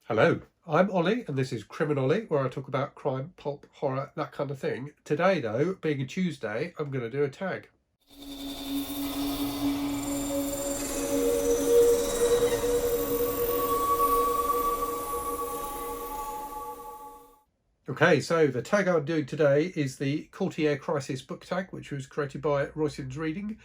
Hello, I'm Ollie and this is Criminolly, where I talk about crime, pulp, horror, that kind of thing. Today though, being a Tuesday, I'm going to do a tag. Okay, so the tag I'm doing today is the Courtier Crisis book tag, which was created by Royston's Reading.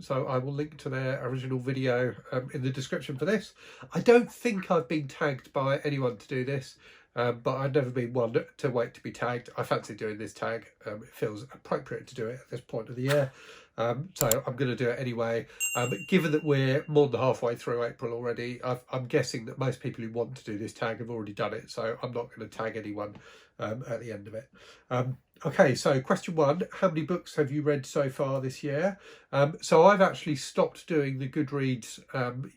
So I will link to their original video in the description for this. I don't think I've been tagged by anyone to do this, but I've never been one to wait to be tagged. I fancy doing this tag. It feels appropriate to do it at this point of the year. So I'm going to do it anyway. Given that we're more than halfway through April already, I'm guessing that most people who want to do this tag have already done it. So I'm not going to tag anyone at the end of it. Okay, so question one, how many books have you read so far this year? So I've actually stopped doing the Goodreads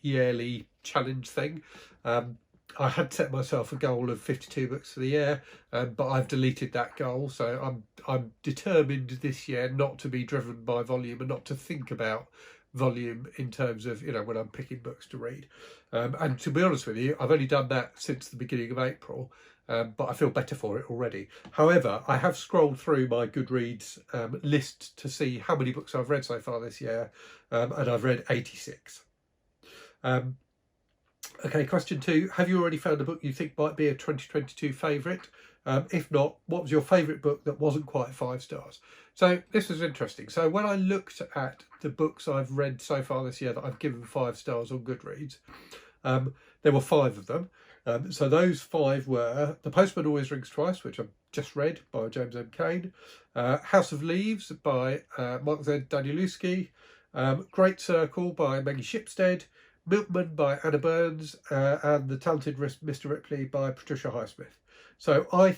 yearly challenge thing. I had set myself a goal of 52 books for the year, but I've deleted that goal. So I'm determined this year not to be driven by volume and not to think about volume in terms of, when I'm picking books to read. And to be honest with you, I've only done that since the beginning of April, but I feel better for it already. However, I have scrolled through my Goodreads list to see how many books I've read so far this year, and I've read 86. Okay, question two. Have you already found a book you think might be a 2022 favourite? If not, what was your favourite book that wasn't quite 5 stars? So this was interesting. So when I looked at the books I've read so far this year that I've given 5 stars on Goodreads, there were 5 of them. So those 5 were The Postman Always Rings Twice, which I've just read by James M. Cain, House of Leaves by Mark Z. Danielewski, Great Circle by Maggie Shipstead, Milkman by Anna Burns, and The Talented Mr. Ripley by Patricia Highsmith. So I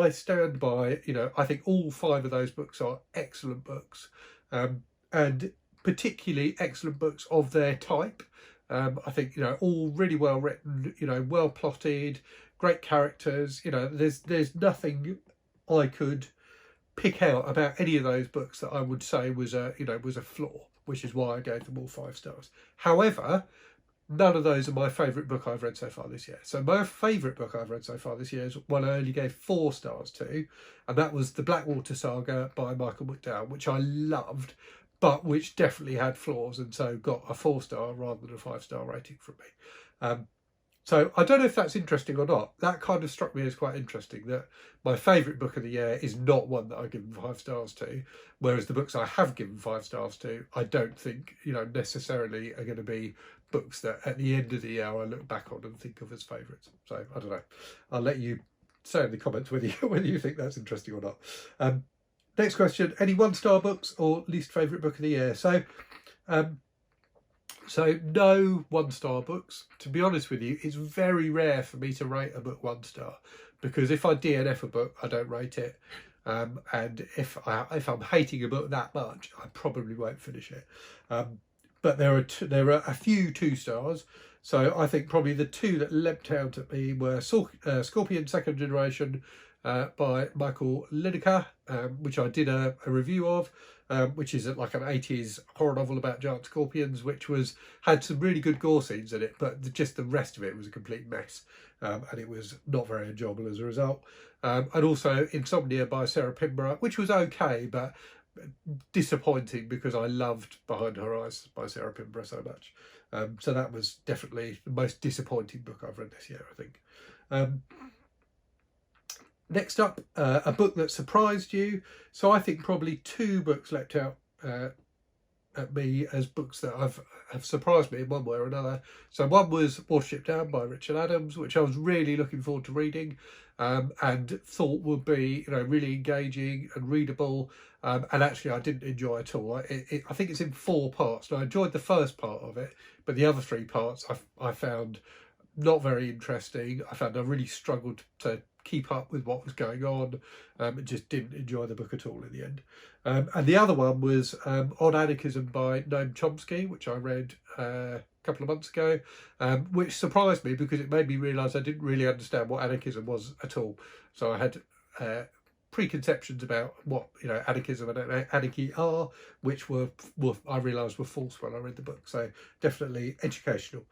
stand by, I think all 5 of those books are excellent books, and particularly excellent books of their type. I think, all really well written, well plotted, great characters. There's nothing I could pick out about any of those books that I would say was a flaw, which is why I gave them all 5 stars. However, none of those are my favourite book I've read so far this year. So my favourite book I've read so far this year is one I only gave 4 stars to, and that was the Blackwater saga by Michael McDowell, which I loved, but which definitely had flaws, and so got a 4-star rather than a 5-star rating from me. So I don't know if that's interesting or not. That kind of struck me as quite interesting, that my favourite book of the year is not one that I've given 5 stars to, whereas the books I have given 5 stars to, I don't think, necessarily are going to be books that at the end of the year I look back on and think of as favourites. So I don't know. I'll let you say in the comments whether you think that's interesting or not. Next question, any 1-star books or least favourite book of the year? So no 1-star books. To be honest with you, it's very rare for me to rate a book 1 star, because if I DNF a book, I don't rate it. And if I'm hating a book that much, I probably won't finish it. But there are a few 2 stars. So I think probably the 2 that leapt out at me were Scorpion Second Generation by Michael Lineker, which I did a review of, which is like an 80s horror novel about giant scorpions, which had some really good gore scenes in it, but just the rest of it was a complete mess, and it was not very enjoyable as a result. And also Insomnia by Sarah Pinborough, which was okay, but disappointing because I loved Behind Her Eyes by Sarah Pinborough so much. So that was definitely the most disappointing book I've read this year, I think. Next up, a book that surprised you. So I think probably 2 books leapt out at me as books that have surprised me in one way or another. So one was Watership Down by Richard Adams, which I was really looking forward to reading, and thought would be really engaging and readable, and actually I didn't enjoy at all. I think it's in 4 parts, and I enjoyed the first part of it, but the other 3 parts I found not very interesting. I found I really struggled to keep up with what was going on, and just didn't enjoy the book at all in the end. And the other one was On Anarchism by Noam Chomsky, which I read a couple of months ago, which surprised me because it made me realise I didn't really understand what anarchism was at all. So I had preconceptions about what anarchism and anarchy are, which were I realised were false when I read the book. So definitely educational.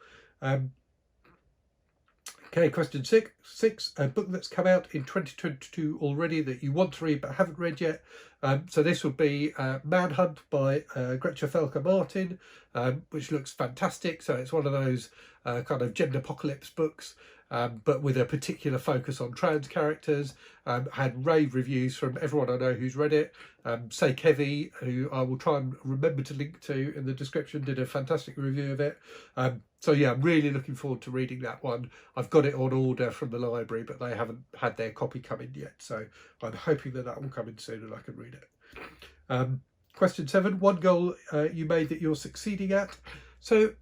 Okay, question six, a book that's come out in 2022 already that you want to read but haven't read yet. So this would be Manhunt by Gretchen Felker-Martin, which looks fantastic. So it's one of those kind of gender apocalypse books, but with a particular focus on trans characters. Had rave reviews from everyone I know who's read it. Say Kevy, who I will try and remember to link to in the description, did a fantastic review of it. So yeah, I'm really looking forward to reading that one. I've got it on order from the library, but they haven't had their copy come in yet. So I'm hoping that will come in soon and I can read it. Question 7, one goal you made that you're succeeding at. So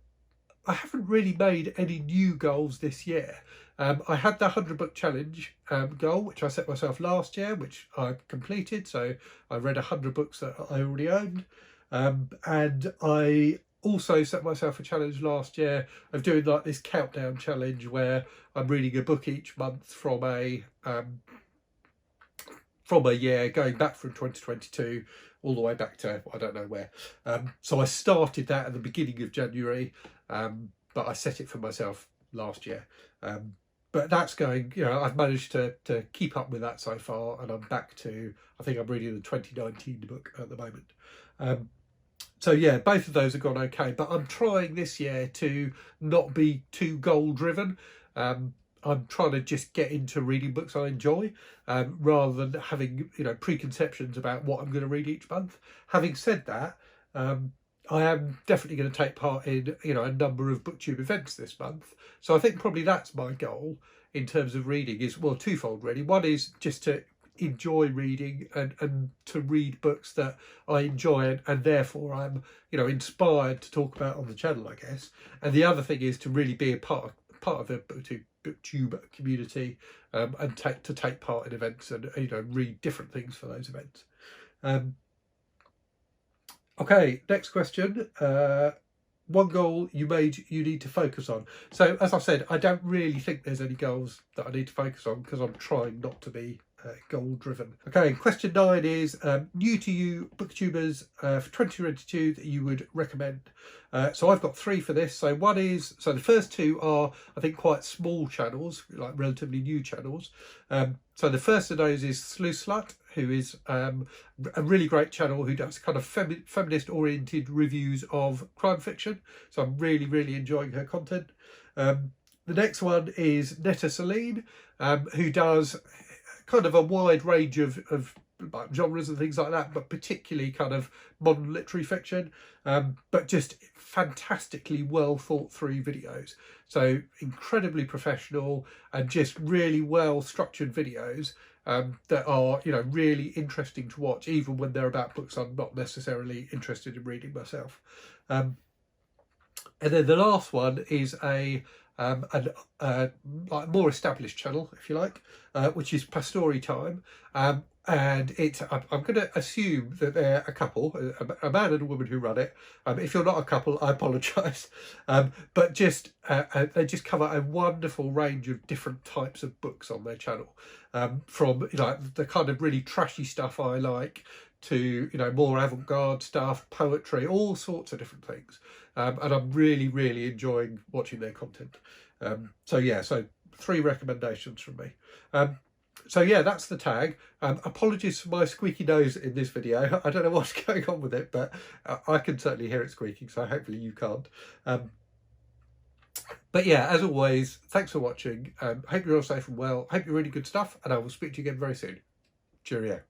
I haven't really made any new goals this year. I had the 100 book challenge goal, which I set myself last year, which I completed. So I read 100 books that I already owned. And I also set myself a challenge last year of doing like this countdown challenge where I'm reading a book each month from a year going back from 2022 all the way back to I don't know where. So I started that at the beginning of January, but I set it for myself last year. But that's going, you know, I've managed to keep up with that so far, and I'm back to, I think I'm reading the 2019 book at the moment. So yeah, both of those have gone okay, but I'm trying this year to not be too goal driven. I'm trying to just get into reading books I enjoy, rather than having, you know, preconceptions about what I'm going to read each month. Having said that, I am definitely going to take part in, you know, a number of booktube events this month. So I think probably that's my goal in terms of reading is, well, twofold really. One is just to enjoy reading and to read books that I enjoy and therefore I'm, you know, inspired to talk about on the channel, I guess. And the other thing is to really be a part of the booktube community, and take part in events and, you know, read different things for those events. Okay, next question. One goal you made you need to focus on. So as I said, I don't really think there's any goals that I need to focus on because I'm trying not to be goal driven. Okay, question 9 is new to you booktubers for 2022 that you would recommend. So I've got 3 for this. So one is, so the first 2 are I think quite small channels, like relatively new channels. So the first of those is Sleuth Slut, who is a really great channel who does kind of feminist oriented reviews of crime fiction. So I'm really enjoying her content. The next one is Netta Celine, who does kind of a wide range of like genres and things like that, but particularly kind of modern literary fiction, but just fantastically well thought through videos. So incredibly professional and just really well structured videos that are, you know, really interesting to watch, even when they're about books I'm not necessarily interested in reading myself. And then the last one is a like more established channel, if you like, which is Pastori Time, and it's I'm going to assume that they're a couple, a man and a woman who run it. If you're not a couple, I apologise, but just they just cover a wonderful range of different types of books on their channel, from, you know, the kind of really trashy stuff I like to, you know, more avant-garde stuff, poetry, all sorts of different things. And I'm really enjoying watching their content. So yeah, so 3 recommendations from me. So yeah, that's the tag. Apologies for my squeaky nose in this video. I don't know what's going on with it, but I can certainly hear it squeaking, so hopefully you can't. But yeah, as always, thanks for watching. Hope you're all safe and well. Hope you're reading good stuff, and I will speak to you again very soon. Cheerio.